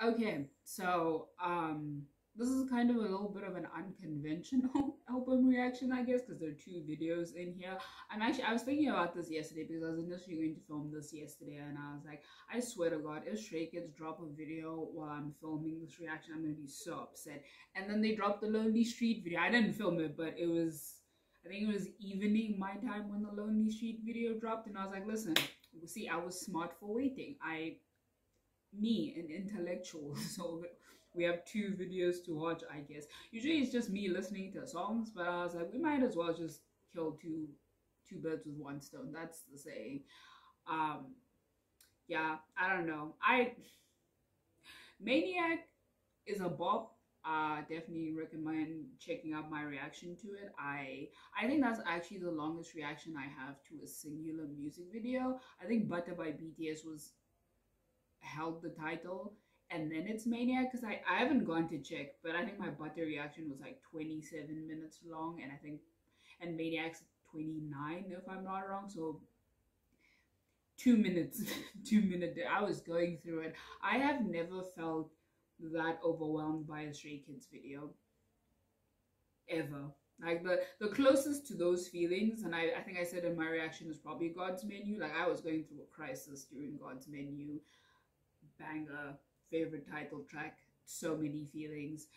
Okay, so this is kind of a little bit of an unconventional album reaction, I guess, because there are two videos in here. I was thinking about this yesterday because I was initially going to film this yesterday, and I was like, I swear to God, if Stray Kids drop a video while I'm filming this reaction, I'm gonna be so upset. And then they dropped the Lonely Street video. I didn't film it, but I think it was evening my time when the Lonely Street video dropped, and I was like, listen, see, I was smart for waiting. An intellectual, so we have two videos to watch, I guess. Usually it's just me listening to songs, but I was like, we might as well just kill two birds with one stone. That's the saying. um yeah, I don't know. I Maniac is a bop. Definitely recommend checking out my reaction to it. I think that's actually the longest reaction I have to a singular music video. I think Butter by BTS was held the title, and then it's Maniac, because I haven't gone to check, but I think my Butter reaction was like 27 minutes long, and I think and Maniac's 29 if I'm not wrong. So 2 minutes 2 minute, I was going through it. I have never felt that overwhelmed by a Stray Kids video ever. Like the closest to those feelings, and I think I said in my reaction, was probably God's Menu. Like, I was going through a crisis during God's Menu. Banger, favorite title track, so many feelings.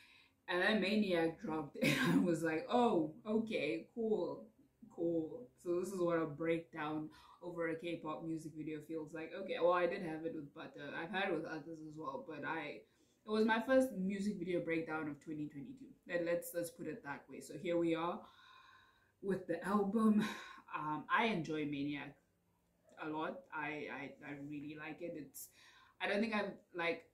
And then Maniac dropped, and I was like, oh, okay, cool, cool. So this is what a breakdown over a K-pop music video feels like. Okay, well, I did have it with Butter. I've had it with others as well, but it was my first music video breakdown of 2022. And let's put it that way. So here we are with the album. I enjoy Maniac a lot. I really like it. I don't think I've, like,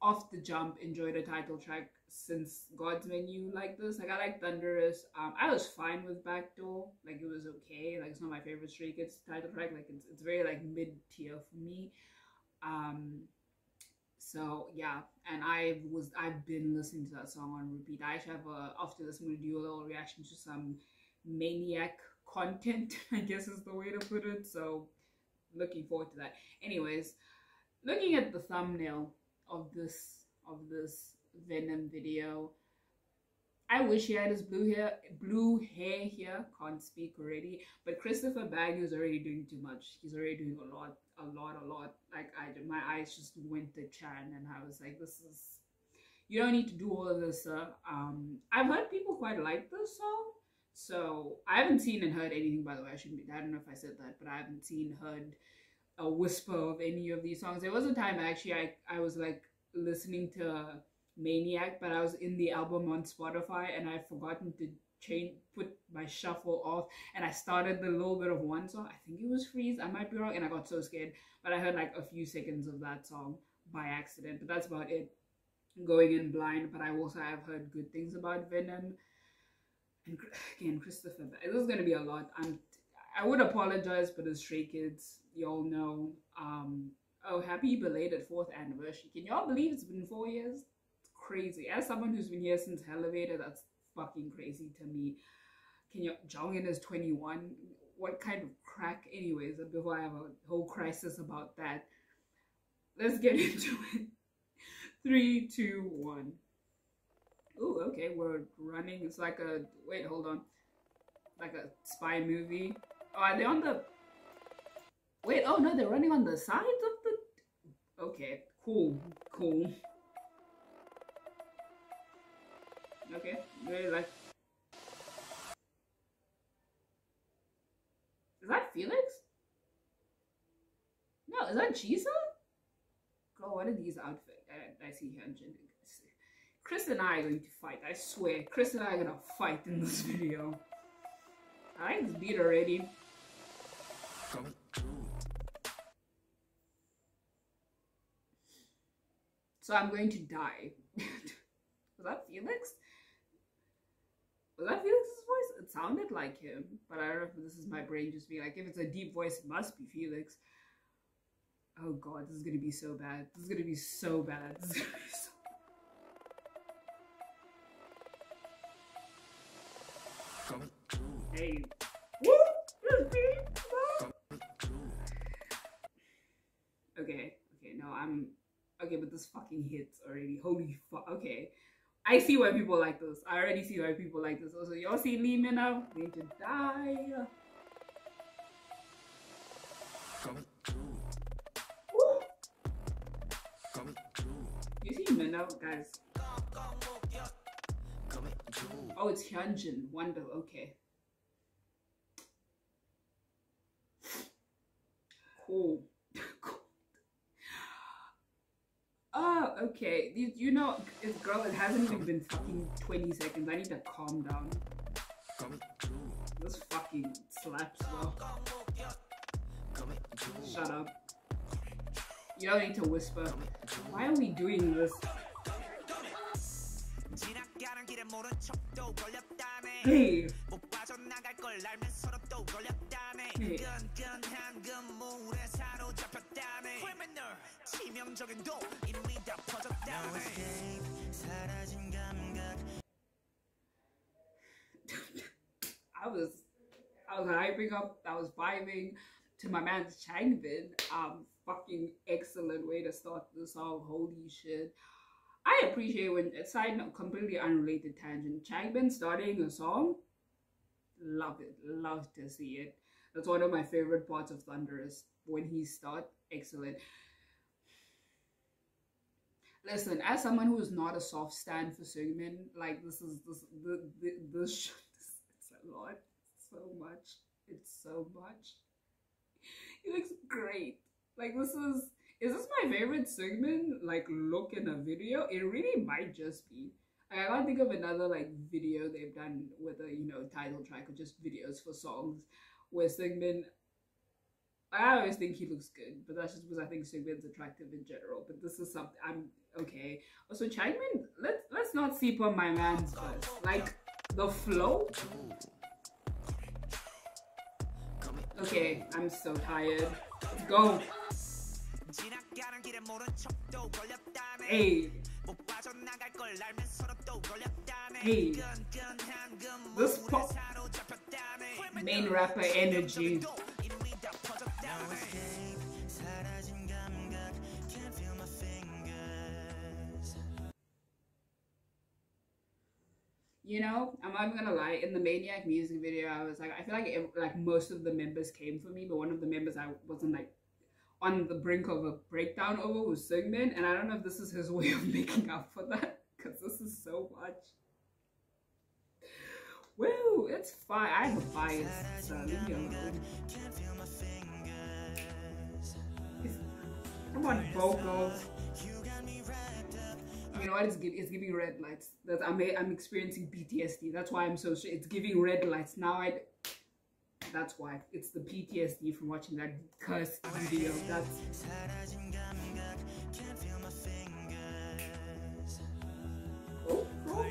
off the jump enjoyed a title track since God's Menu like this. Like, I like Thunderous. I was fine with Backdoor. Like, it was okay. Like, it's not my favorite Stray Kids title track. Like, it's very like mid tier for me. So yeah, and I've been listening to that song on repeat. I actually have after this I'm gonna do a little reaction to some Maniac content, I guess is the way to put it. So looking forward to that. Anyways, looking at the thumbnail of this Venom video, I wish he had his blue hair here. Can't speak already. But Christopher Bang is already doing too much. He's already doing a lot. Like, my eyes just went to Chan, and I was like, this is, you don't need to do all of this, sir. I've heard people quite like this song. So I haven't seen and heard anything, by the way. I don't know if I said that, but I haven't heard a whisper of any of these songs. There was a time actually I was like listening to Maniac, but I was in the album on Spotify, and I'd forgotten to put my shuffle off, and I started the little bit of one song. I think it was Freeze, I might be wrong, and I got so scared, but I heard like a few seconds of that song by accident. But that's about it, going in blind. But I also have heard good things about Venom, and again, Christopher. This is gonna be a lot. I would apologize, but as Stray Kids, y'all know. Oh, happy belated 4th anniversary. Can y'all believe it's been 4 years? It's crazy. As someone who's been here since Elevator, that's fucking crazy to me. Jongin is 21. What kind of crack? Anyways, before I have a whole crisis about that, let's get into it. 3, 2, 1. Ooh, okay, we're running. It's like a, wait, hold on. Like a spy movie. Oh, are they on the, wait, oh no, they're running on the sides of the, okay, cool. Okay, very like, is that Felix? No, is that Chisa? Girl, what are these outfits? I see here. Chris and I are going to fight. I swear, Chris and I are gonna fight in this video. I like this beat already. So I'm going to die. Was that Felix? Was that Felix's voice? It sounded like him, but I don't know if this is my brain just being like, if it's a deep voice, it must be Felix. Oh god, this is gonna be so bad. This is gonna be so bad. This is gonna be so Hey. Woo! Okay, no, Okay, but this fucking hits already. Holy fuck. Okay. I see why people like this. I already see why people like this. Also, y'all see Lee Min now? They to die. Woo. You see Minna, guys? Oh, it's Hyunjin. Wonder. Okay. Cool. Cool. Oh, okay. You know, it's girl, it hasn't even been fucking 20 seconds. I need to calm down. This fucking slaps, bro. Shut up. You don't need to whisper. Why are we doing this? Hey. Hey. I was hyping up, I was vibing to my man's Changbin. Fucking excellent way to start the song. Holy shit. I appreciate when, side note, completely unrelated tangent, Changbin starting a song. Love it. Love to see it. That's one of my favorite parts of Thunderous. When he starts, excellent. Listen, as someone who is not a soft stand for Seungmin, like this it's a lot. So much. It's so much. He looks great. Like is this my favorite Seungmin like look in a video? It really might just be. I can't think of another like video they've done with a, you know, title track or just videos for songs where Seungmin, I always think he looks good, but that's just because I think Seungmin's attractive in general. But this is something I'm okay. Also, Changbin, let's not sleep on my man's verse. Like the flow. Okay, I'm so tired. Let's go. Hey. Hey. This pop main rapper energy. You know, I'm not even gonna lie, in the Maniac music video, I was like, I feel like most of the members came for me, but one of the members I wasn't like on the brink of a breakdown over was Seungmin, and I don't know if this is his way of making up for that, because this is so much. Woo, it's fine. I have a bias, so leave me alone. Come on, vocals. You know what? It's giving red lights. I'm experiencing PTSD. That's why I'm so sure. It's giving red lights now. That's why it's the PTSD from watching that cursed video. That's. Oh, oh.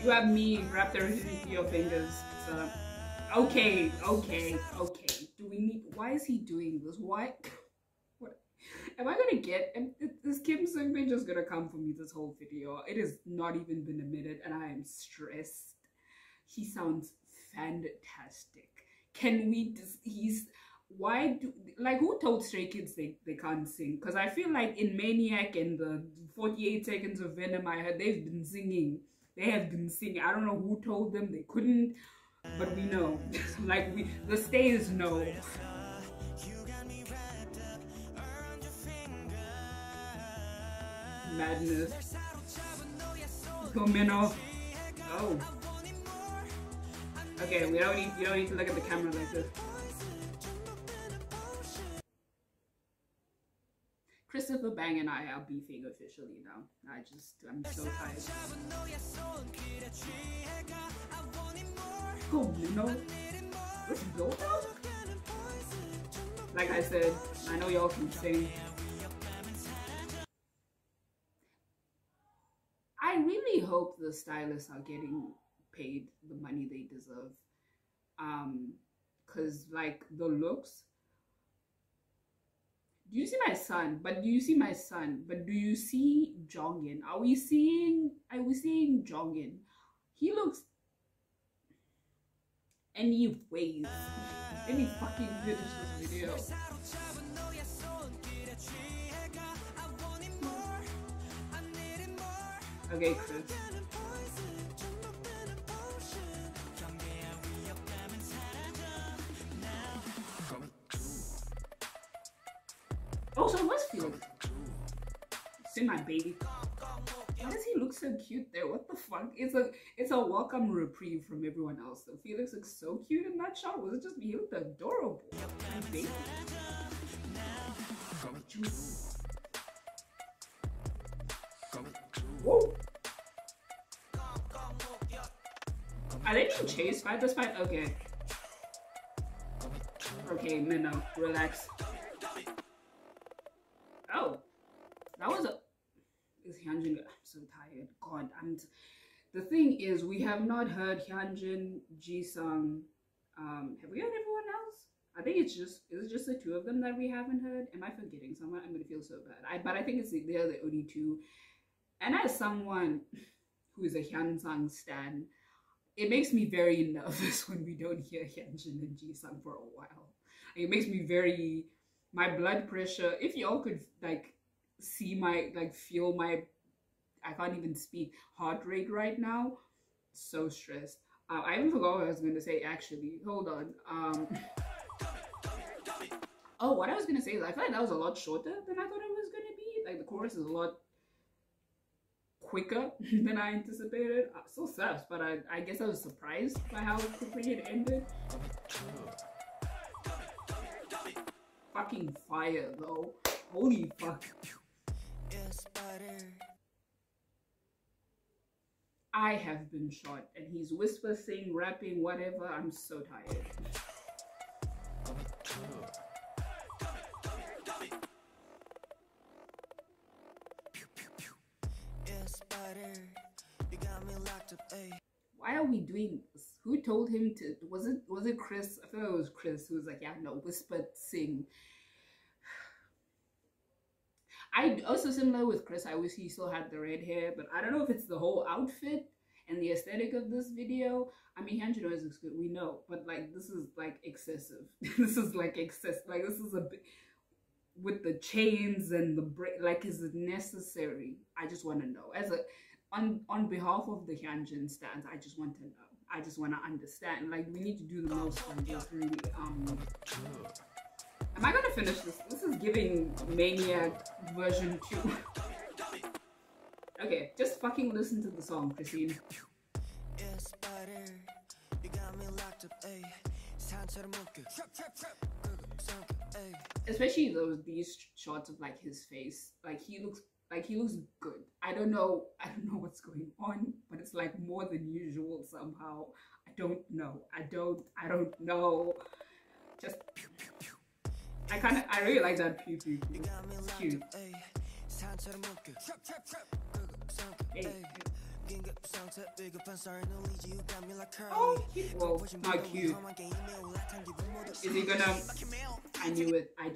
You have me wrapped into your fingers. So. Okay. Do we need? Why is he doing this? Why? Am I gonna get, is Kim Seungmin just gonna come for me this whole video? It has not even been a minute and I am stressed. He sounds fantastic. Can we who told Stray Kids they can't sing? Because I feel like in Maniac and the 48 Seconds of Venom I heard they've been singing. They have been singing. I don't know who told them they couldn't, but we know. Like the stays know. Madness. Tomino. Oh. Okay, you don't need to look at the camera like this. Christopher Bang and I are beefing officially now. I'm so tired. Tomino. Let's go now. Like I said, I know y'all can sing. I really hope the stylists are getting paid the money they deserve. Cause like the looks. Do you see my son? But do you see Jongin? Are we seeing Jongin? He looks. Anyways, let me fucking finish this video. Okay, Chris. Oh, so what's Felix? See my baby. Why does he look so cute there? What the fuck? It's a welcome reprieve from everyone else. So Felix looks so cute in that shot. Was it just me? He looked adorable. My baby. Whoa. Are they being chased by this fight? Okay. Okay, Minna, relax. Oh, that was a. Is Hyunjin? I'm so tired. God, the thing is, we have not heard Hyunjin, Jisung. Have we heard everyone else? I think it's just the two of them that we haven't heard. Am I forgetting someone? I'm gonna feel so bad. But I think they're the only two. And as someone who is a Hyunsung stan, it makes me very nervous when we don't hear Hyunjin and Jisung for a while. It makes me my blood pressure. If y'all could like see feel my, I can't even speak, heart rate right now. So stressed. I even forgot what I was going to say actually. Hold on. Oh, what I was going to say is I feel like that was a lot shorter than I thought it was going to be. Like the chorus is a lot quicker than I anticipated. Still sucks, but I guess I was surprised by how quickly it ended. Fucking fire though. Holy fuck. I have been shot and he's whisper sing, rapping, whatever. I'm so tired. Why are we doing this? Who told him to? Was it Chris? I thought it was Chris who was like, yeah, no, whisper sing. I also, similar with Chris, I wish he still had the red hair, but I don't know if it's the whole outfit and the aesthetic of this video. I mean, Hyunjin always looks good, we know, but like this is like excessive. This is like excessive. Like this is a bit with the chains and the break. Like, is it necessary? I just want to know. On behalf of the Hyunjin stans, I just want to know. I just want to understand. Like, we need to do the most on this really. Am I gonna finish this? This is giving Maniac version 2. Okay, just fucking listen to the song, Christine. Especially these shots of like his face. Like he looks good. I don't know what's going on, but it's like more than usual somehow. I don't know. I don't know. Just I really like that pew pew pew. It's cute. Hey. Oh, cute. Well, not cute. Is he gonna? I knew it. I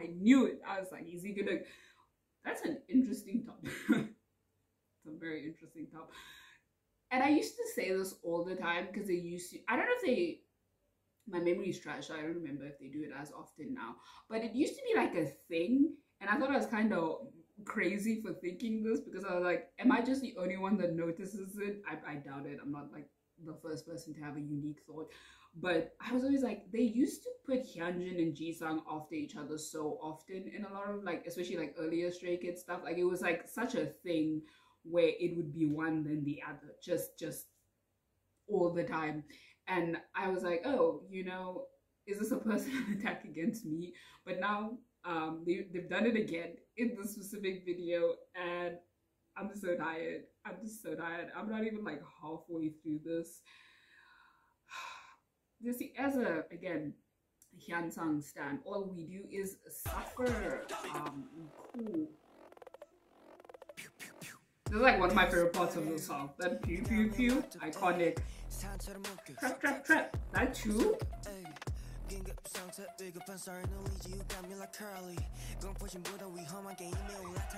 knew it. I was like, is he gonna? That's an interesting top. It's a very interesting top. And I used to say this all the time because they used to. I don't know if they. My memory is trash. So I don't remember if they do it as often now. But it used to be like a thing, and I thought I was kind of crazy for thinking this because I was like, am I just the only one that notices it? I doubt it. I'm not like the first person to have a unique thought. But I was always like, they used to put Hyunjin and Jisung after each other so often in a lot of like, especially like earlier Stray Kids stuff. Like it was like such a thing where it would be one then the other, just all the time. And I was like, oh, you know, is this a personal attack against me? But now they've done it again in this specific video, and I'm just so tired. I'm not even like halfway through this. You see, as a, again, Hyunsung stan, all we do is suffer. Cool. This is like one of my favorite parts of the song. That pew pew pew, iconic. Trap trap trap. That too.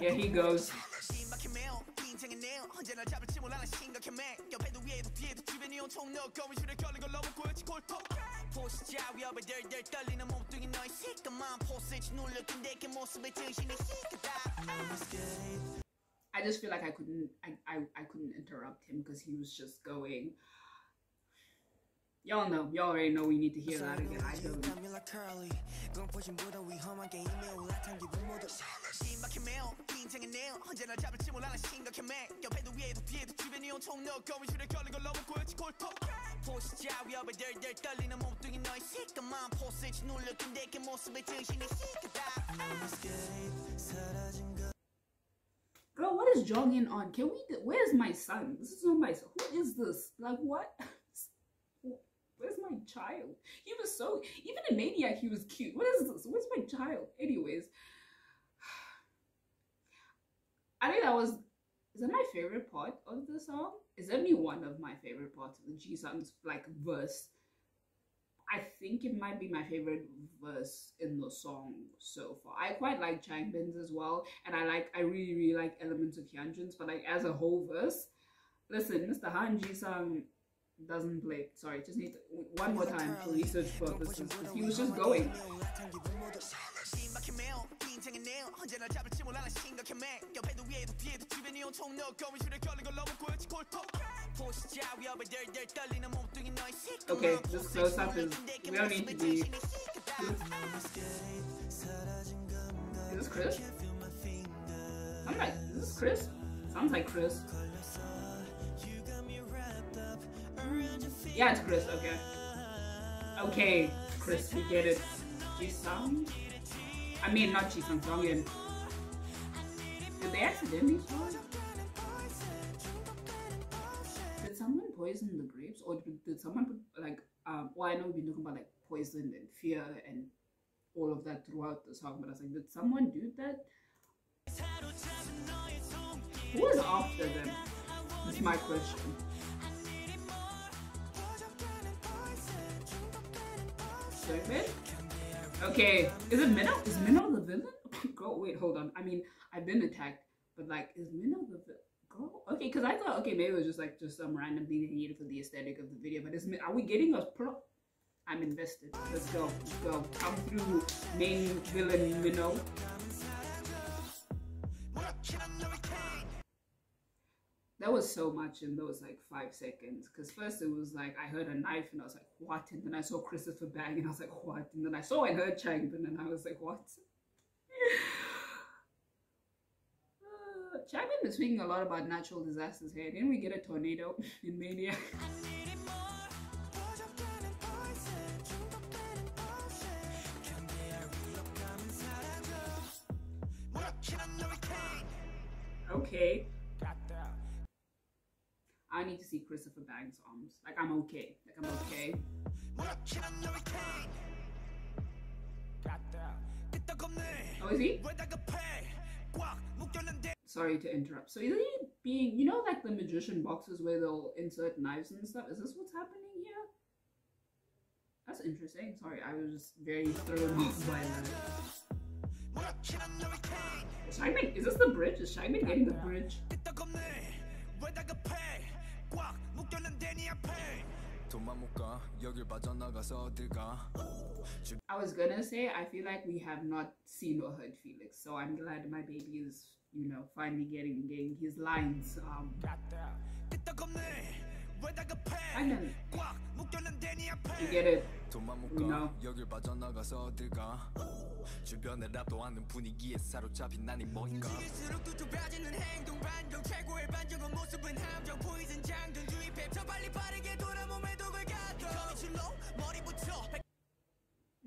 Yeah, he goes. I just feel like I couldn't interrupt him because he was just going. Y'all already know we need to hear that again. I don't. Girl, what is Jongin on? Can we? Where's my son? This is not my son. Who is this? Like what? Where's my child? He was so, even in Maniac, he was cute. What is this? Where's my child? Anyways, I think is that my favorite part of the song? Is definitely one of my favorite parts of the Jisung's like verse. I think it might be my favorite verse in the song so far. I quite like Changbin's as well, and I really like elements of Hyunjin's, but like as a whole verse, listen, Mr. Han Jisung doesn't play. Sorry, just need to, one more time for research purposes, because he was just going. Okay, this close up is, we don't need to be. Is this Chris? I'm like, is this Chris? Sounds like Chris. Yeah, it's Chris, okay. Okay, Chris, we get it. Jisung? I mean, not Jisung, Jongin. Did they accidentally swallow? Did someone poison the grapes? Or did someone put, like, well, I know we've been talking about, like, poison and fear and all of that throughout the song, but I was like, did someone do that? Who is after them? That's my question. Okay, is it Minho? Is Minho the villain? Girl, wait, hold on. I mean, I've been attacked, but like, is Minho the villain? Girl, okay, because I thought, okay, maybe it was just like some random thing they needed for the aesthetic of the video. But are we getting a pro? I'm invested. Let's go, let's go. Come through, main villain Minho. There was so much in those like 5 seconds, because first it was like I heard a knife and I was like, what? And then I saw Christopher Bang and I was like, what? And then I saw and heard Changbin and I was like, what? Changbin is speaking a lot about natural disasters here. Didn't we get a tornado in Maniac? Okay. I need to see Christopher Bang's arms. Like, I'm okay. Like, I'm okay. Oh, is he? Sorry to interrupt. So is he being, you know, like the magician boxes where they'll insert knives and stuff? Is this what's happening here? That's interesting. Sorry, I was just very thrown off by that. Changbin, is this the bridge? Is Changbin getting the bridge? I was gonna say, I feel like we have not seen or heard Felix, so I'm glad my baby is, you know, finally getting his lines. I know. You get it. You know.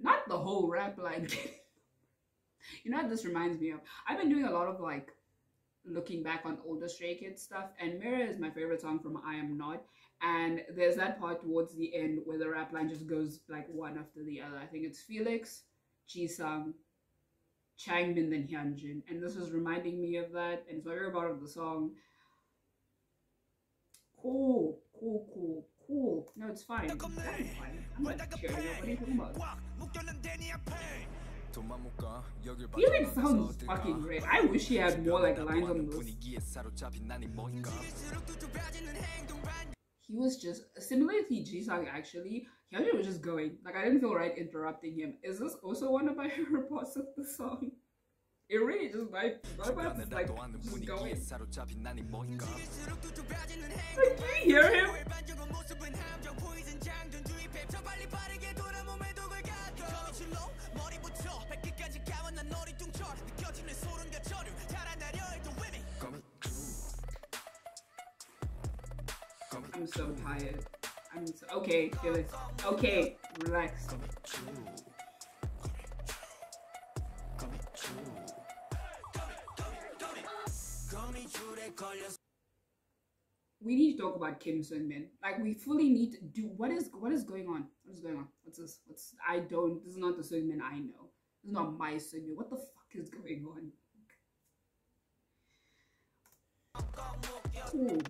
Not the whole rap line. You know what this reminds me of? I've been doing a lot of like looking back on older Stray Kids stuff, and Mirror is my favorite song from I Am Not, and there's that part towards the end where the rap line just goes like one after the other. I think it's Felix, Jisung, Changbin, then Hyunjin, and this was reminding me of that, and it's my favorite part of the song. Cool. cool. No, it's fine. That's fine. I'm not cheering up. What are you talking about? Felix sounds fucking great. I wish he had more like lines on this. He was just similar to Jisung actually. Hyunjin was just going. Like I didn't feel right interrupting him. Is this also one of my favorite parts of the song? It really just like about like just going. Like, do you hear him? I'm so tired. I'm so okay, Felix. Okay, relax. We need to talk about Kim Seungmin. Like we fully need to do what is going on? What is going on? What's this? This is not the Seungmin I know. This is not my Seungmin. What the fuck is going on? Ooh.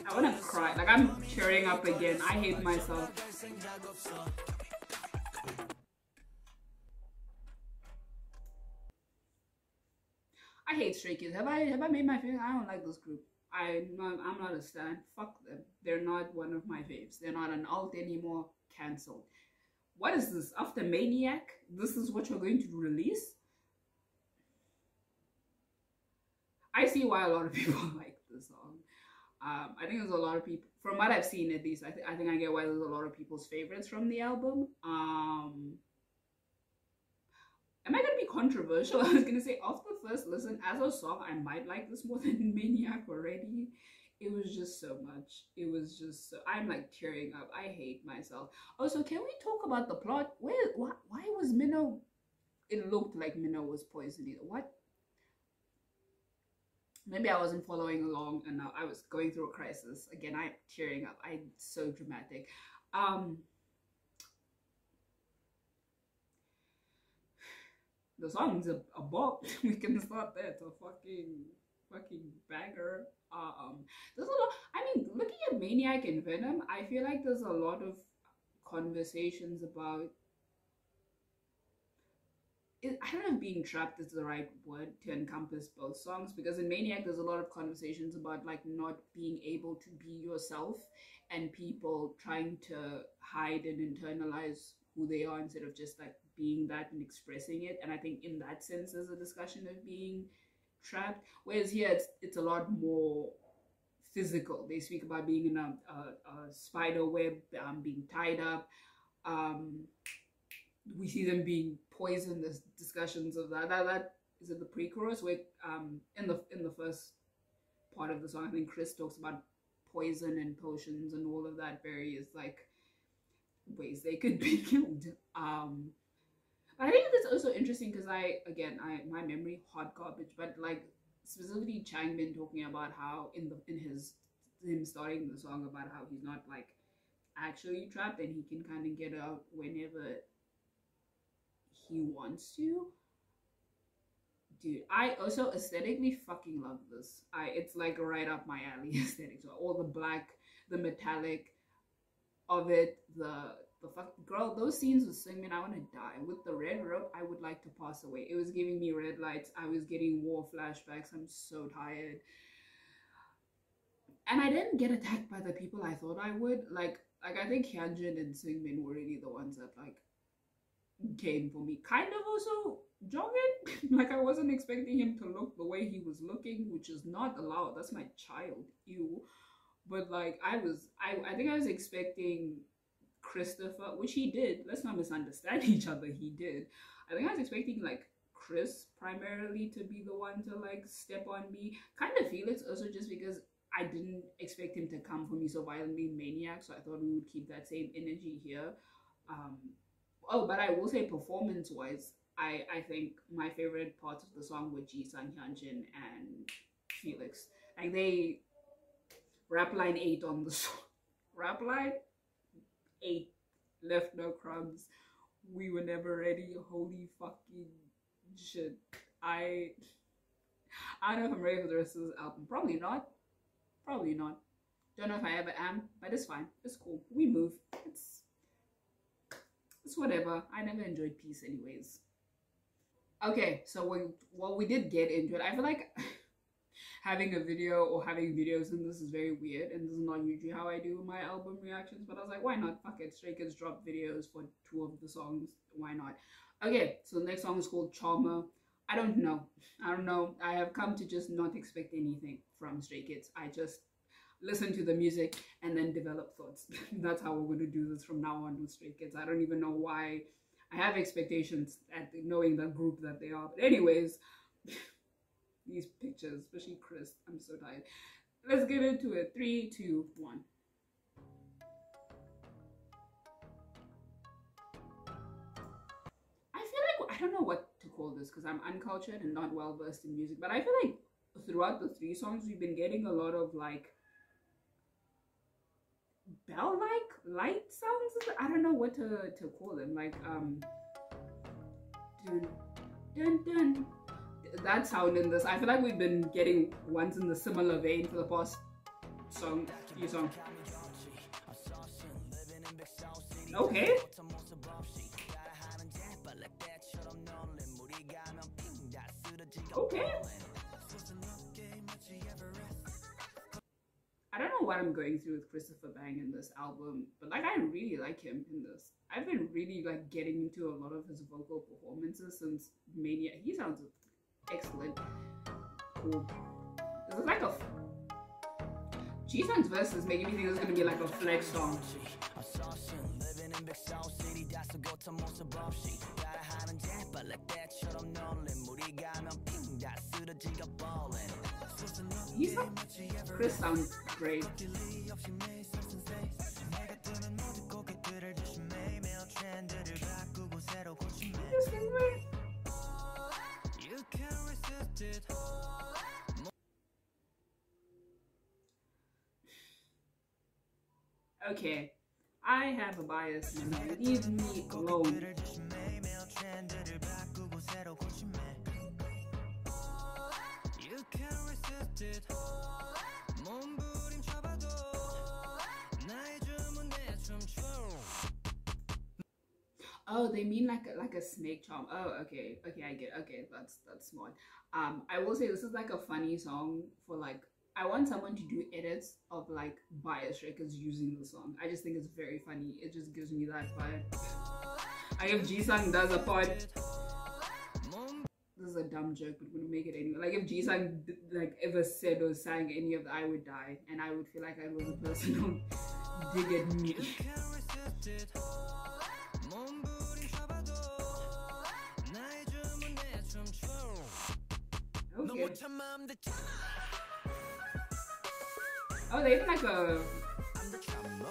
I wanna cry. Like I'm tearing up again. I hate myself. I hate Stray Kids. Have I made my favorite? I don't like this group. I'm not a stan. Fuck them. They're not one of my faves. They're not an alt anymore. Cancelled. What is this? After Maniac, this is what you're going to release? I see why a lot of people like this song. I think there's a lot of people, from what I've seen at least, I think I get why there's a lot of people's favorites from the album. Am I going to be controversial? I was going to say, off the first listen, as a song, I might like this more than Maniac already. It was just so much. It was just so, I'm like tearing up. I hate myself. Also, can we talk about the plot? Why was Minho? It looked like Minho was poisoned. What? Maybe I wasn't following along and I was going through a crisis. Again, I'm tearing up. I'm so dramatic. The song's a bop. We can start there. It's a fucking banger. There's a lot. I mean, looking at Maniac and Venom, I feel like there's a lot of conversations about it. I don't know if being trapped is the right word to encompass both songs, because in Maniac there's a lot of conversations about like not being able to be yourself and people trying to hide and internalize who they are instead of just like being that and expressing it. And I think in that sense there's a discussion of being trapped, whereas here it's a lot more physical. They speak about being in a spider web, being tied up. We see them being poisoned. There's discussions of that is it the pre-chorus where in the first part of the song I think Chris talks about poison and potions and all of that, various like ways they could be killed. But I think that's also interesting because my memory hot garbage, but like specifically Changmin talking about how in him starting the song about how he's not like actually trapped and he can kind of get out whenever he wants to. Dude, I also aesthetically fucking love this. It's like right up my alley aesthetic. So all the black, the metallic of it, the fuck girl, those scenes with Seungmin, I want to die. With the red rope, I would like to pass away. It was giving me red lights. I was getting war flashbacks. I'm so tired. And I didn't get attacked by the people I thought I would. Like I think Hyunjin and Seungmin were really the ones that like came for me. Kind of also Jongin. Like I wasn't expecting him to look the way he was looking, which is not allowed. That's my child. Ew. But like I think I was expecting Christopher, which he did. Let's not misunderstand each other. He did. I think I was expecting like Chris primarily to be the one to like step on me. Kind of Felix also, just because I didn't expect him to come for me so violently in Maniac, so I thought we would keep that same energy here. Oh, but I will say performance-wise, I think my favorite parts of the song were Jisung, Hyunjin, and Felix. Like they rap line 8 on the song. Rap line ate, left no crumbs. We were never ready. Holy fucking shit. I don't know if I'm ready for the rest of this album. Probably not. Probably not. Don't know if I ever am, but it's fine. It's cool. We move. It's whatever. I never enjoyed Peace anyways. Okay, so we did get into it. I feel like having a video or having videos in this is very weird, and this is not usually how I do my album reactions, but I was like, why not? Fuck it. Stray Kids dropped videos for two of the songs. Why not? Okay, so the next song is called Charmer. I don't know. I don't know. I have come to just not expect anything from Stray Kids. I just listen to the music and then develop thoughts. That's how we're going to do this from now on with Stray Kids. I don't even know why I have expectations at knowing the group that they are. But anyways, these pictures, especially Chris, I'm so tired. Let's get into it. 3, 2, 1. I feel like I don't know what to call this because I'm uncultured and not well versed in music, but I feel like throughout the 3 songs we've been getting a lot of like bell-like light sounds. I don't know what to call them. Like dun, dun, dun. That sound in this. I feel like we've been getting ones in the similar vein for the past few songs. Okay. Okay. I don't know what I'm going through with Christopher Bang in this album, but like I really like him in this. I've been really like getting into a lot of his vocal performances since Mania. He sounds excellent. Cool. This is like a G-Sun's verse is making me think it's gonna be like a flex song. Chris sounds great. Okay, I have a bias now. Leave me alone. Oh, they mean like a snake charm. Oh, okay, I get. Okay, that's smart. I will say this is like a funny song for like. I want someone to do edits of like bias records using the song. I just think it's very funny. It just gives me that vibe. Like if Jisung does a part. This is a dumb joke, but we're gonna make it anyway. Like if Jisung like ever said or sang any of the I Would Die, and I would feel like I was a person who dig at me. Okay. Oh, they even like a,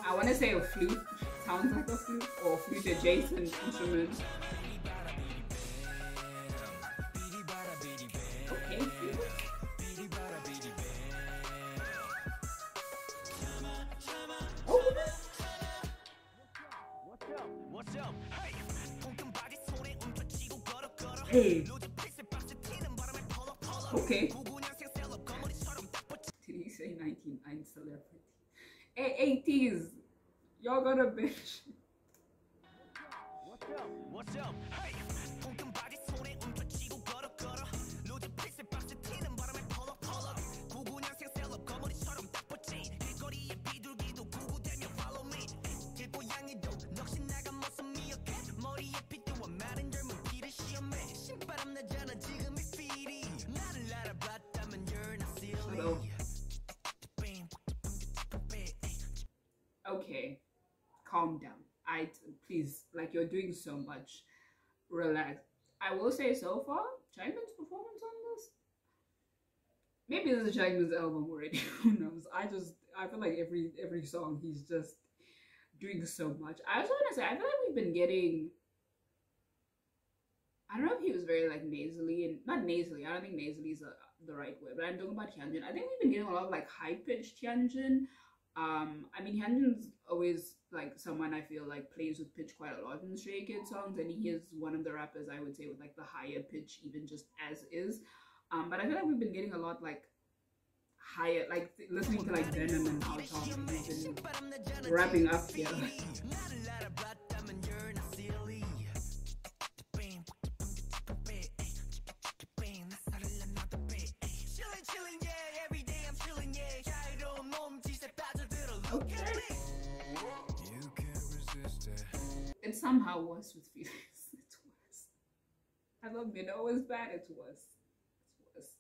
I want to say a flute. Sounds like a flute or flute adjacent instrument. Okay, flute. Hey. Okay. Did he say 99 celebrity? Hey, 80s. Y'all got a bitch. What's up? Hey. Okay, calm down. Please, like you're doing so much. Relax. I will say so far, Changmin's performance on this. Maybe this is Changmin's album already. Who knows? I feel like every song he's just doing so much. I also want to say I feel like we've been getting. I don't know if he was very like nasally and not nasally. I don't think nasally is the right word, but I'm talking about Hyunjin. I think we've been getting a lot of like high pitched Hyunjin. I mean, Hyunjin's always like someone I feel like plays with pitch quite a lot in Stray Kids songs, and he is one of the rappers I would say with like the higher pitch, even just as is. But I feel like we've been getting a lot like higher, like listening to like Venom and How Tom, he's been wrapping up here. Okay. It's somehow worse with Felix. It's worse. I love Minnow was bad, it's worse. It's worse.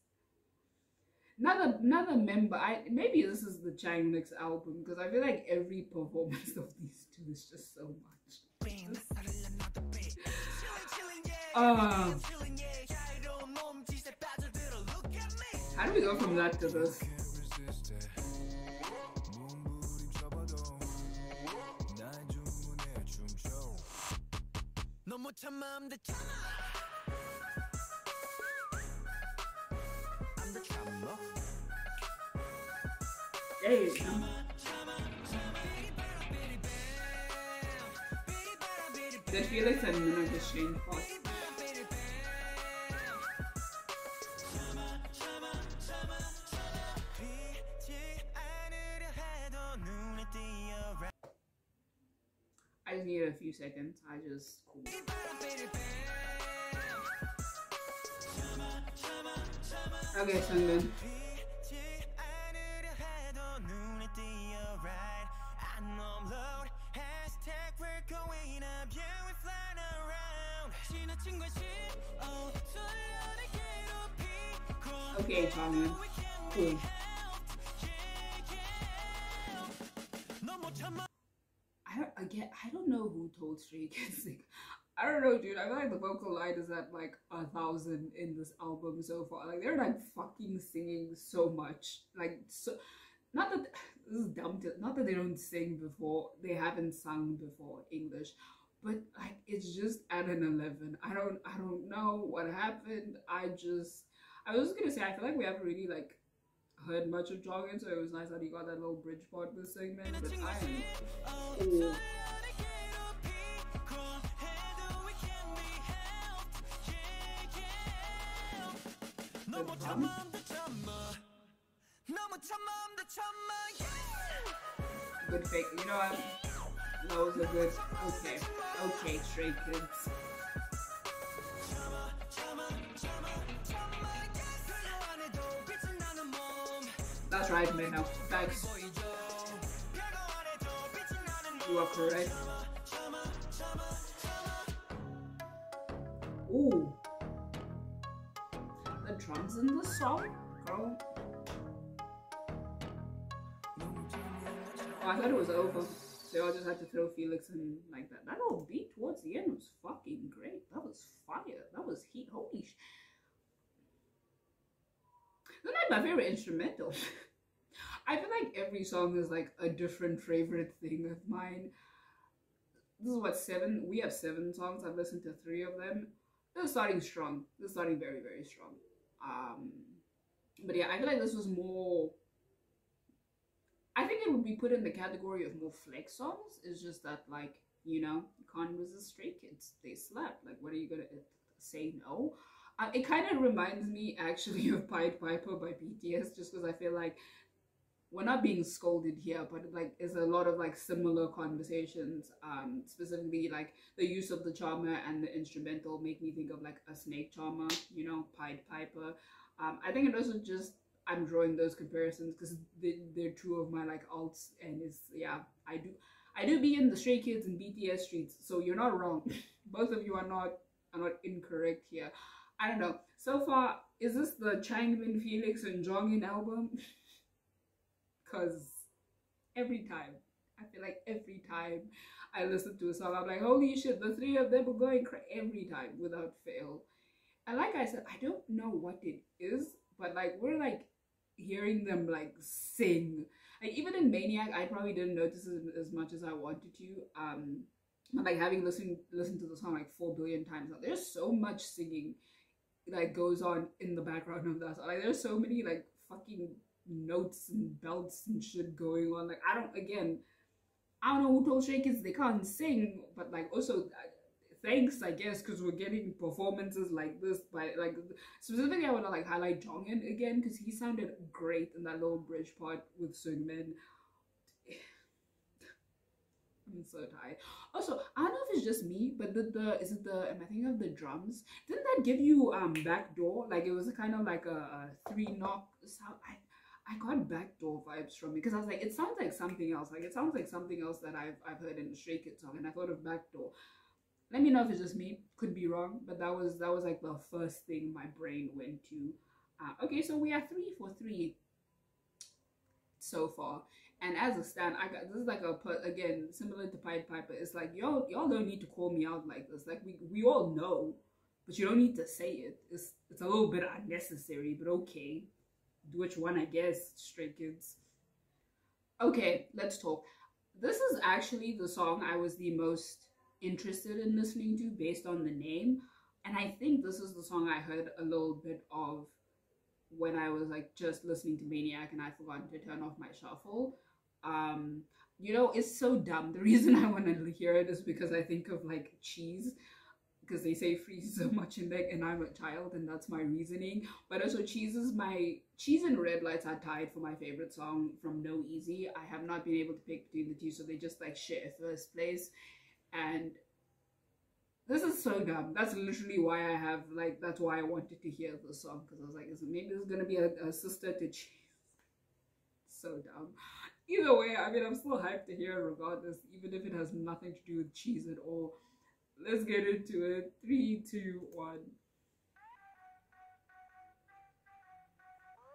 Another member, maybe this is the Chang Mix album, because I feel like every performance of these two is just so much. How do we go from that to this? Hey. Did Felix and Minnow just change fast? I just need a few seconds. Cool. Okay, Sungmin. Okay, Changmin. Cool. I don't know who told Stray Kids. Like, I don't know, dude. I feel like the vocal line is at like 1,000 in this album so far. Like, they're like fucking singing so much. Like, so not that this is dumb. Not that they don't sing before. They haven't sung before English, but like it's just at an 11. I don't know what happened. I was just gonna say I feel like we haven't really like heard much of Jongin, so it was nice that he got that little bridge part this segment. But I am cool. Good fake. You know what? That was a good. Okay, Stray Kids. That's right, man. Thanks. You are correct. Ooh. The drums in the song, girl. Oh, I thought it was over. So I just had to throw Felix in like that. That little beat towards the end was fucking great. That was fire. That was heat. Holy sh. That's not my favorite instrumental. I feel like every song is like a different favorite thing of mine. This is what, 7? We have 7 songs. I've listened to 3 of them. They're starting strong. They're starting very, very strong. But yeah, I feel like this was more. I think it would be put in the category of more flex songs. It's just that, like, you know, you can't resist Stray Kids. They slap. Like, what are you gonna say no? It kind of reminds me actually of Pied Piper by BTS, just because I feel like we're not being scolded here, but like it's a lot of like similar conversations. Specifically like the use of the charmer and the instrumental make me think of like a snake charmer, you know, Pied Piper. I think it also just, I'm drawing those comparisons because they're two of my like alts, and it's, yeah, I do be in the Stray Kids and BTS streets, so you're not wrong. Both of you are not incorrect here. I don't know. So far, is this the Changmin, Felix, and Jongin album? Because every time, I feel like every time I listen to a song, I'm like, holy shit, the 3 of them are going every time without fail. And like I said, I don't know what it is, but like we're like hearing them like sing. Like even in Maniac, I probably didn't notice it as much as I wanted to. But like having listened to the song like 4 billion times now, there's so much singing that goes on in the background of that song. Like there's so many like fucking notes and belts and shit going on. Like I don't know who told Stray Kids they can't sing, but like also thanks, I guess, because we're getting performances like this by like specifically I want to like highlight Jongin again because he sounded great in that little bridge part with Seungmin. I'm so tired. Also, I don't know if it's just me, but the is it the am I thinking of the drums? Didn't that give you backdoor? Like it was a kind of like a three knock sound. I got backdoor vibes from it because I was like, it sounds like something else. Like it sounds like something else that I've heard in a Stray Kids song, and I thought of backdoor. Let me know if it's just me. Could be wrong, but that was like the first thing my brain went to. Okay, so we are 3 for 3 so far. And as a stand, I got this is like again similar to Pied Piper. It's like y'all don't need to call me out like this. Like we all know, but you don't need to say it. It's a little bit unnecessary, but okay. Do what you want, I guess. Stray Kids. Okay, let's talk. This is actually the song I was the most interested in listening to based on the name, and I think this is the song I heard a little bit of when I was like just listening to Maniac and I forgot to turn off my shuffle. You know, it's so dumb. The reason I want to hear it is because I think of like cheese, because they say freeze so much in there, and I'm a child, and that's my reasoning. But also, cheese and red lights are tied for my favorite song from No Easy. I have not been able to pick between the two, so they just like share first place. And this is so dumb. That's literally why that's why I wanted to hear the song, because I was like, maybe this is gonna be a sister to cheese. So dumb. Either way, I mean, I'm still hyped to hear it regardless, even if it has nothing to do with cheese at all. Let's get into it. 3, 2, 1.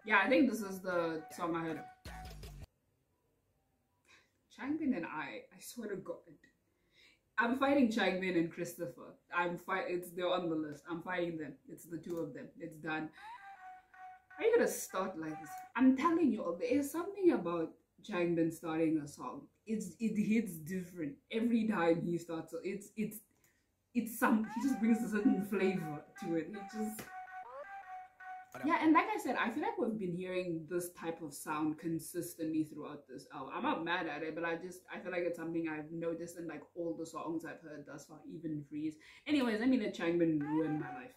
Yeah, I think this is the song I heard. Changbin and I swear to God, I'm fighting Changbin and Christopher. They're on the list. I'm fighting them. It's the two of them. It's done. Are you gonna start like this? I'm telling you, there is something about Changbin starting a song. It hits different every time he starts. He just brings a certain flavor to it. Yeah, and like I said, I feel like we've been hearing this type of sound consistently throughout this album. I'm not mad at it, but I feel like it's something I've noticed in like all the songs I've heard thus far, even Freeze. Anyways, I mean, let Changbin ruin my life.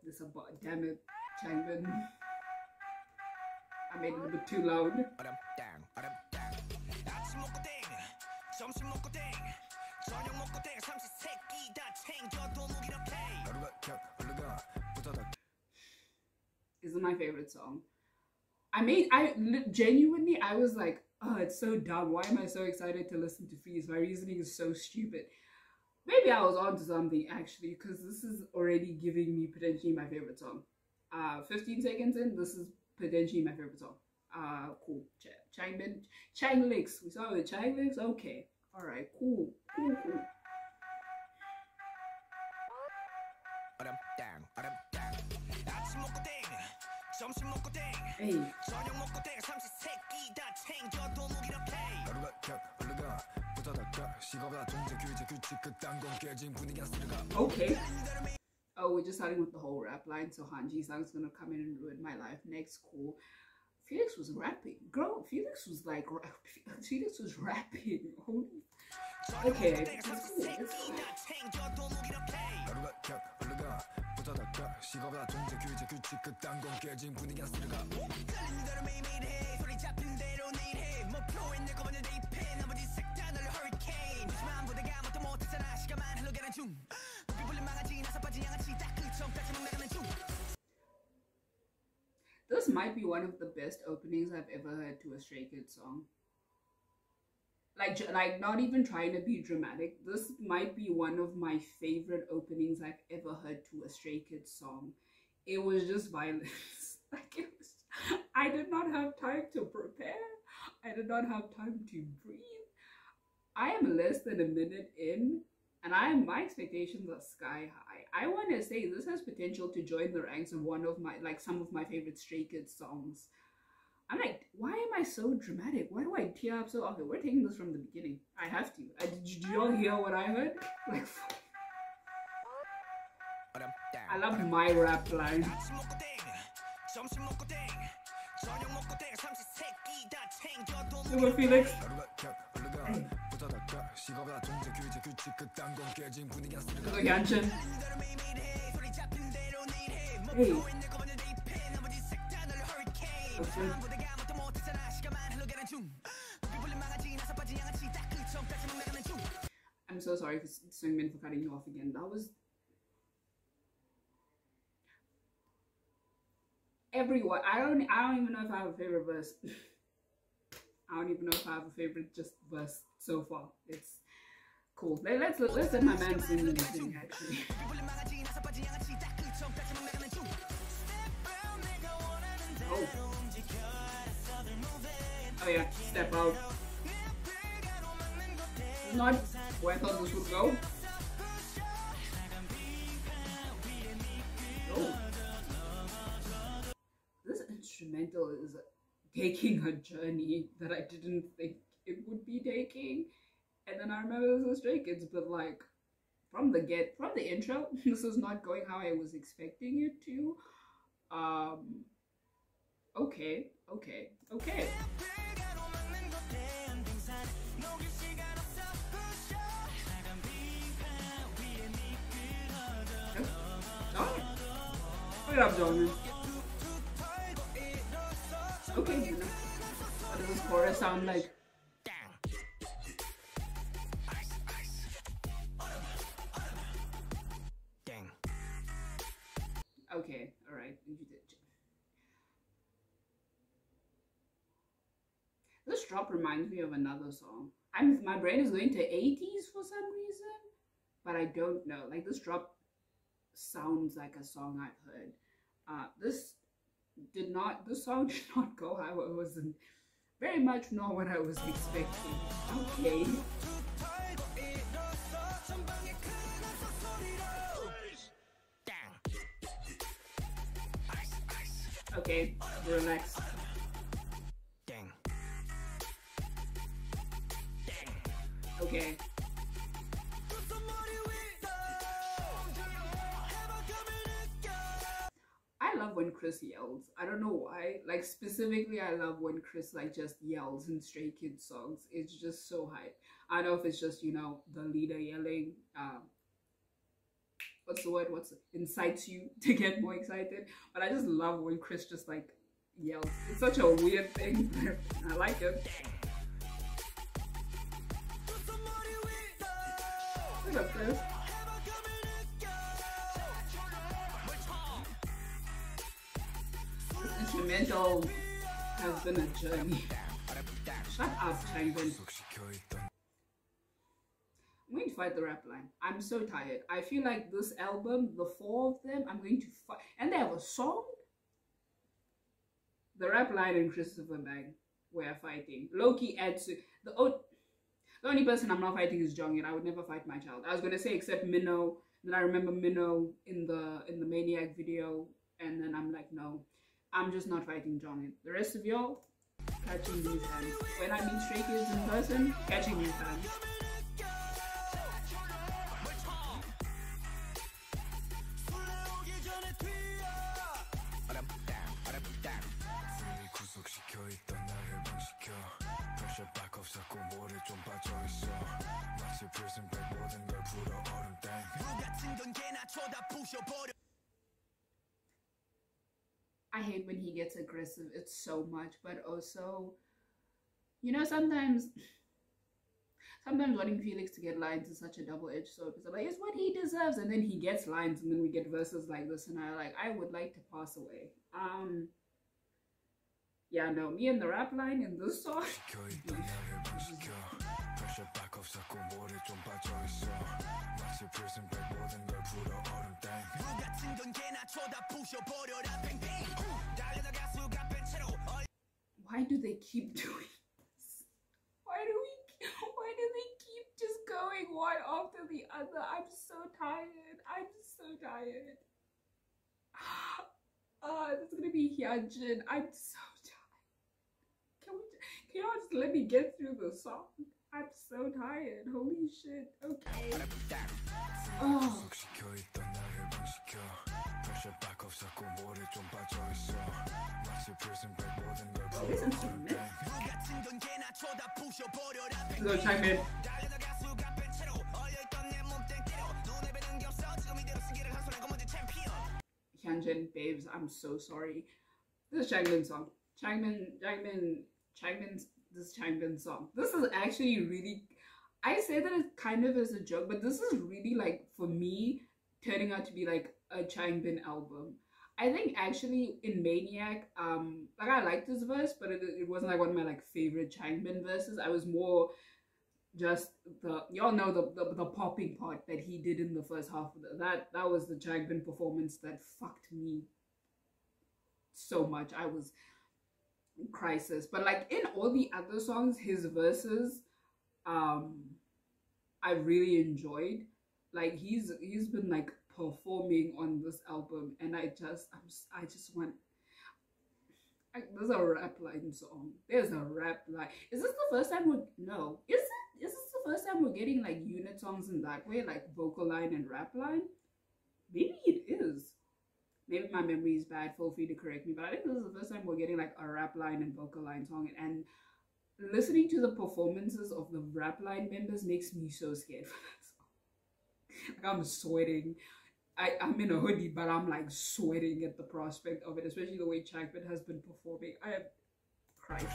It's a bot. Damn it, Changbin. I made it a bit too loud. This is my favorite song. Genuinely, I was like, oh, it's so dumb. Why am I so excited to listen to Freeze? My reasoning is so stupid. Maybe I was onto something actually, because this is already giving me potentially my favorite song. 15 seconds in, this is potentially my favorite song. Cool. Changbin, Changlix. We saw with Changlix. Okay. All right. Cool. Hey. Okay. Oh, we're just starting with the whole rap line, so Hanji Sang's gonna come in and ruin my life next. Cool. Felix was rapping. Girl, Felix was rapping. Holy. Okay. It's cool. This might be one of the best openings I've ever heard to a Stray Kids song. Like not even trying to be dramatic. This might be one of my favorite openings I've ever heard to a Stray Kids song. It was just violence. I did not have time to prepare. I did not have time to breathe. I am less than a minute in, and my expectations are sky high. I want to say this has potential to join the ranks of some of my favorite Stray Kids songs. I'm like, why am I so dramatic? Why do I tear up so often? We're taking this from the beginning. I have to. Did you all hear what I heard? Like, I love my rap line. Super Felix. Hey. Yanchin. Hey. Okay. I'm so sorry for Swingman for cutting you off again. That was everyone. I don't even know if I have a favorite verse. I don't even know if I have a favorite just verse so far. It's cool. Let's let my man sing the thing actually. Oh yeah, Step Out. Not where I thought this would go. Oh. This instrumental is taking a journey that I didn't think it would be taking. And then I remember this was Stray Kids, but like from the intro, this is not going how I was expecting it to. Okay. What up, John? Okay, what does this chorus sound like? Okay, alright. This drop reminds me of another song. My brain is going to 80s for some reason, but I don't know. Like this drop sounds like a song I've heard. This song did not go how it was very much not what I was expecting. Okay. Okay, relax. Okay. I love when Chris yells. I don't know why. Like specifically, I love when Chris like just yells in Stray Kids songs. It's just so hype. I don't know if it's just, you know, the leader yelling. What's the word? Incites you to get more excited. But I just love when Chris just like yells. It's such a weird thing. I like it. What's up, Chris? This instrumental has been a journey. Shut up, Changbin. I'm going to fight the rap line. I'm so tired. I feel like this album, the 4 of them, I'm going to fight. And they have a song. The rap line and Christopher Bang, we're fighting. Loki adds to the only person I'm not fighting is Jonghyun. I would never fight my child. I was gonna say except Minho. Then I remember Minho in the Maniac video, and then I'm like, no, I'm just not fighting Jonghyun. The rest of y'all, catching these hands. When I meet Stray Kids in person, catching these hands. I hate when he gets aggressive. It's so much, but also, you know, sometimes wanting Felix to get lines is such a double-edged sword, because I'm like, it's what he deserves, and then he gets lines, and then we get verses like this, and I would like to pass away. Yeah, no, me and the rap line in this song. Why do they keep doing this? Why do they keep just going one after the other? I'm so tired. This is gonna be Hyunjin. I'm so tired. you know, just let me get through the song. I'm so tired. Holy shit. Okay. Oh. Listen to me. Go chime in. Hyunjin, babes, I'm so sorry. This is Changbin song. This Changbin song. This is actually really, I say that it kind of as a joke, but this is really like, for me, turning out to be like a Changbin album. I think actually in Maniac, like I liked this verse, but it wasn't like one of my like favorite Changbin verses. I was more just y'all know the popping part that he did in the first half of that was the Changbin performance that fucked me so much. I was crisis. But like in all the other songs, his verses I really enjoyed. Like he's been like performing on this album, and I just want, there's a rap line song. There's a rap line. Is this the first time is this the first time we're getting like unit songs in that way, like vocal line and rap line? Maybe it is. Maybe my memory is bad. Feel free to correct me, but I think this is the first time we're getting like a rap line and vocal line song. And listening to the performances of the rap line members makes me so scared for that song. Like I'm sweating. I'm in a hoodie, but I'm like sweating at the prospect of it, especially the way Changbin has been performing. I am crisis.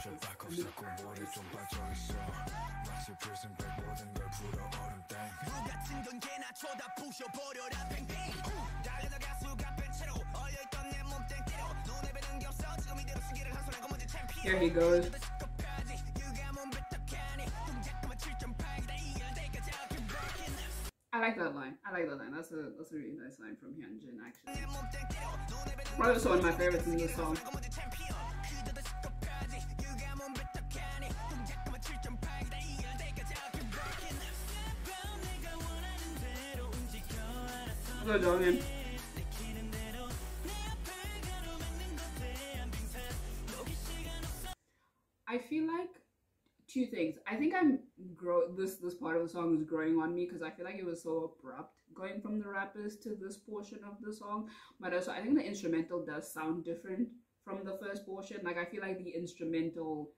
Here he goes. I like that line. That's a really nice line from Hyunjin, actually. Probably also one of my favorites in this song. Go Jongin. I feel like two things. I think this part of the song is growing on me because I feel like it was so abrupt going from the rappers to this portion of the song. But also I think the instrumental does sound different from the first portion. Like I feel like the instrumental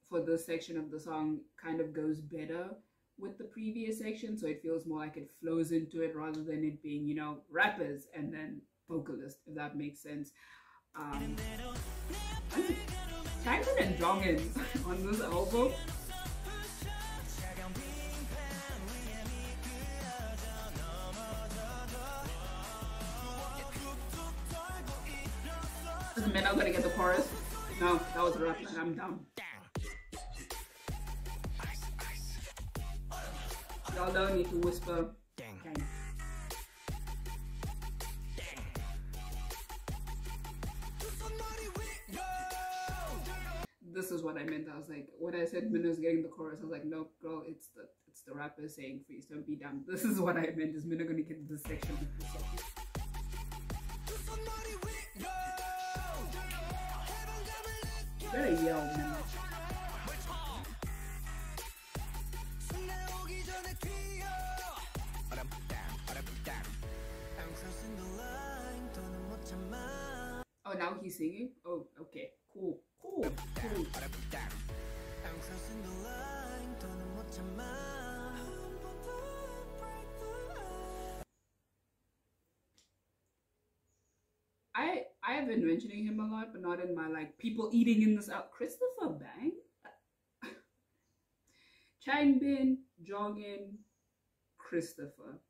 for this section of the song kind of goes better with the previous section, so it feels more like it flows into it rather than it being, you know, rappers and then vocalist, if that makes sense. Changbin and Jongin on this album. Is Minho gonna get the chorus? No, that was a rap line. I'm dumb. Y'all don't need to whisper. Okay. This is what I meant. I was like, when I said Minho's getting the chorus, I was like, no, girl, it's the rapper saying please don't be dumb. This is what I meant. Is Minho gonna get this section of the song? You better yell, Minho. Oh, now he's singing? Oh, okay. Cool. I have been mentioning him a lot, but not in my like people eating in this out. Christopher Bang? Changbin, Jongin, Christopher.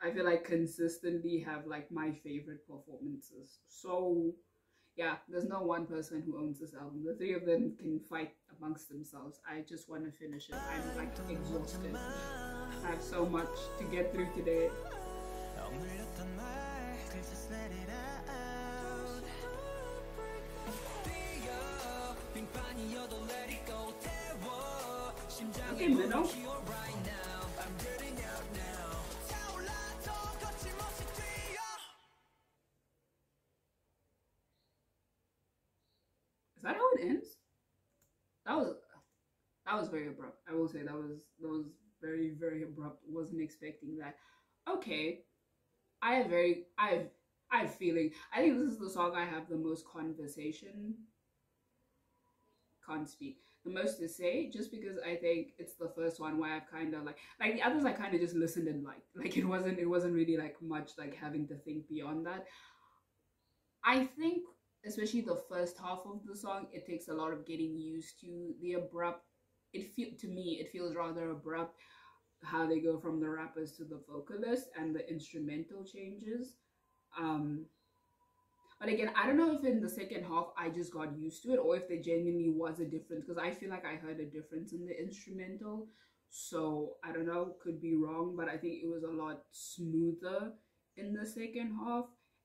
I feel like consistently have like my favorite performances. So yeah, there's no one person who owns this album. The three of them can fight amongst themselves. I just want to finish it. I'm like exhausted. I have so much to get through today. Okay, Minho. Is that how it ends? That was very abrupt. I will say that was very, very abrupt. Wasn't expecting that. Okay, I have feeling. I think this is the song I have the most conversation, can't speak, the most to say, just because I think it's the first one where I've kind of like the others I kind of just listened and liked. Like it wasn't really like much like having to think beyond that. I think especially the first half of the song, it takes a lot of getting used to the abrupt. It feel to me it feels rather abrupt how they go from the rappers to the vocalists and the instrumental changes. Um, but again, I don't know if in the second half I just got used to it or if there genuinely was a difference, because I feel like I heard a difference in the instrumental. So I don't know, could be wrong, but I think it was a lot smoother in the second half.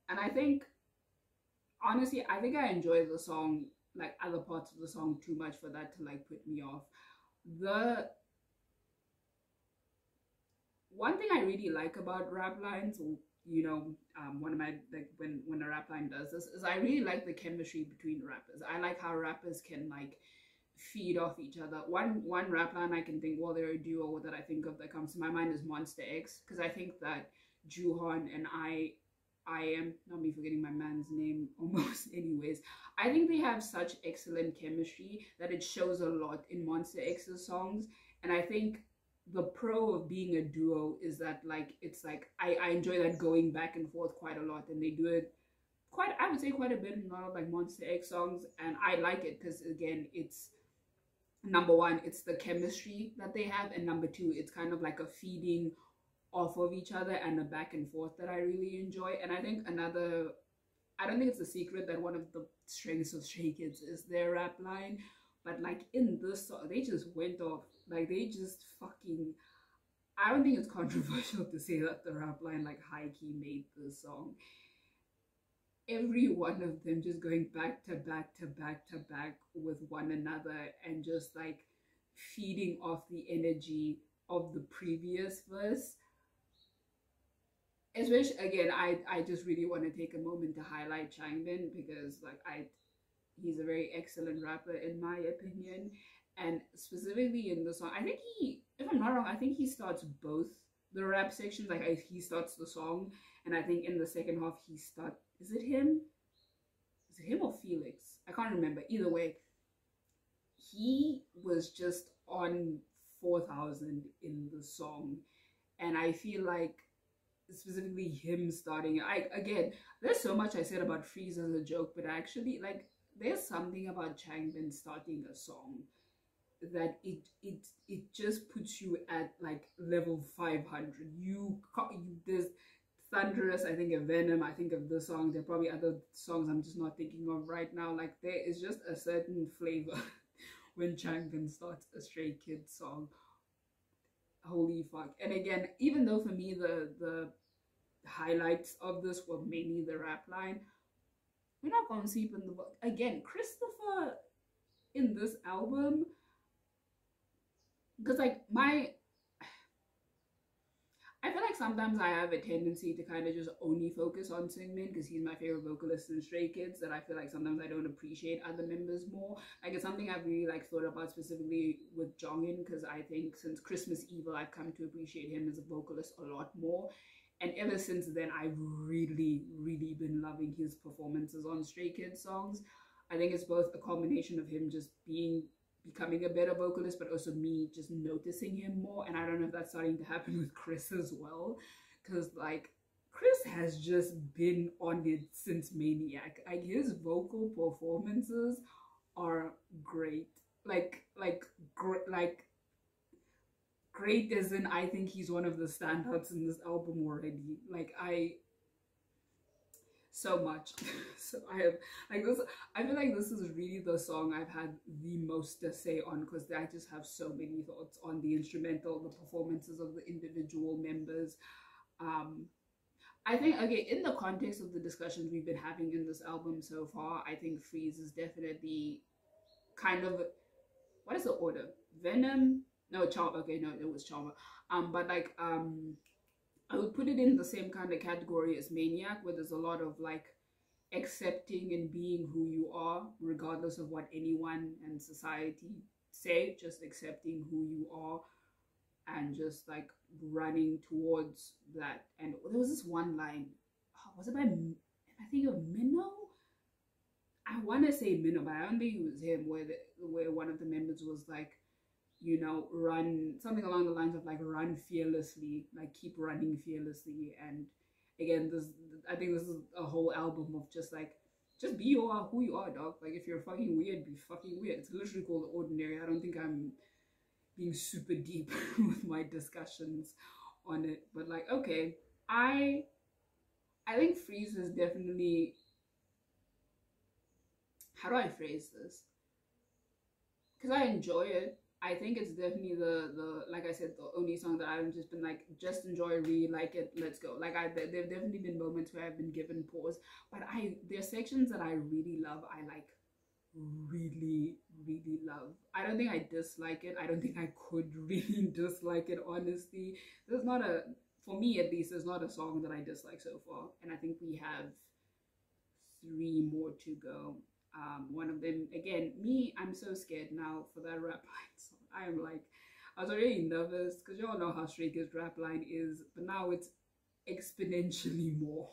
And I think honestly, I think I enjoy the song, like other parts of the song, too much for that to like put me off. The one thing I really like about rap lines, one of my like when a rap line does this, is I really like the chemistry between rappers. I like how rappers can like feed off each other. One rap line I can think, well, they're a duo that I think of that comes to my mind is Monster X, because I think that Juhan and I am not me forgetting my man's name almost anyways. I think they have such excellent chemistry that it shows a lot in Monster X's songs. And I think the pro of being a duo is that like it's like I enjoy that going back and forth quite a lot, and they do it quite, I would say, quite a bit in a lot of like Monster X songs, and I like it because again, it's number one, it's the chemistry that they have, and number two, it's kind of like a feeding off of each other and a back and forth that I really enjoy. And I think I don't think it's a secret that one of the strengths of Stray Kids is their rap line, but like in this song, they just went off. Like they just fucking. I don't think it's controversial to say that the rap line like high key made this song. Every one of them just going back to back to back to back with one another and just like feeding off the energy of the previous verse. Especially again, I just really want to take a moment to highlight Changbin, because like he's a very excellent rapper in my opinion, and specifically in the song, I think he, if I'm not wrong, I think he starts both the rap sections. Like he starts the song, and I think in the second half he start. Is it him? Is it him or Felix? I can't remember. Either way, he was just on 4,000 in the song, and I feel like specifically him starting, again, there's so much I said about Freeze as a joke, but actually like there's something about Changbin starting a song that it just puts you at like level 500. There's Thunderous, I think of Venom, I think of this song, there are probably other songs I'm just not thinking of right now. Like there is just a certain flavor when Changbin starts a Stray Kids song. Holy fuck. And again, even though for me the highlights of this were mainly the rap line, we're not gonna sleep in the again, Christopher in this album, because like I feel like sometimes I have a tendency to kind of just only focus on Singmin because he's my favorite vocalist in Stray Kids, that I feel like sometimes I don't appreciate other members more. Like it's something I've really like thought about specifically with Jongin, because I think since Christmas Evil I've come to appreciate him as a vocalist a lot more. And ever since then, I've really, really been loving his performances on Stray Kids songs. I think it's both a combination of him just becoming a better vocalist, but also me just noticing him more. And I don't know if that's starting to happen with Chris as well, because like Chris has just been on it since Maniac. Like his vocal performances are great. Like great as in I think he's one of the standouts in this album already. Like so much. So I have like this, I feel like this is really the song I've had the most to say on, because I just have so many thoughts on the instrumental, the performances of the individual members. I think again, in the context of the discussions we've been having in this album so far, I think Freeze is definitely kind of, what is the order? Venom, no, Charm. Okay, no, it was Charmer. But like I would put it in the same kind of category as Maniac, where there's a lot of like accepting and being who you are, regardless of what anyone and society say, just accepting who you are and just like running towards that. And there was this one line, was it by, I think of Minnow? I want to say Minnow, but I don't think it was him, where one of the members was like, you know, run, something along the lines of like run fearlessly, like keep running fearlessly. And again, this, I think this is a whole album of just like, just be who you are, dog. Like if you're fucking weird, be fucking weird. It's literally called Ordinary. I don't think I'm being super deep with my discussions on it, but like, okay, I think Freeze is definitely, how do I phrase this? Because I enjoy it. I think it's definitely the like I said, the only song that I've just been like, just enjoy, really like it, let's go. Like there've definitely been moments where I've been given pause, but there's sections that I really love. I like really really love. I don't think I dislike it. I don't think I could really dislike it, honestly. There's not a, for me at least, there's not a song that I dislike so far, and I think we have 3 more to go. One of them, again, me, I'm so scared now for that rap line song. I am like, I was already nervous because you all know how Stray Kids rap line is, but now it's exponentially more.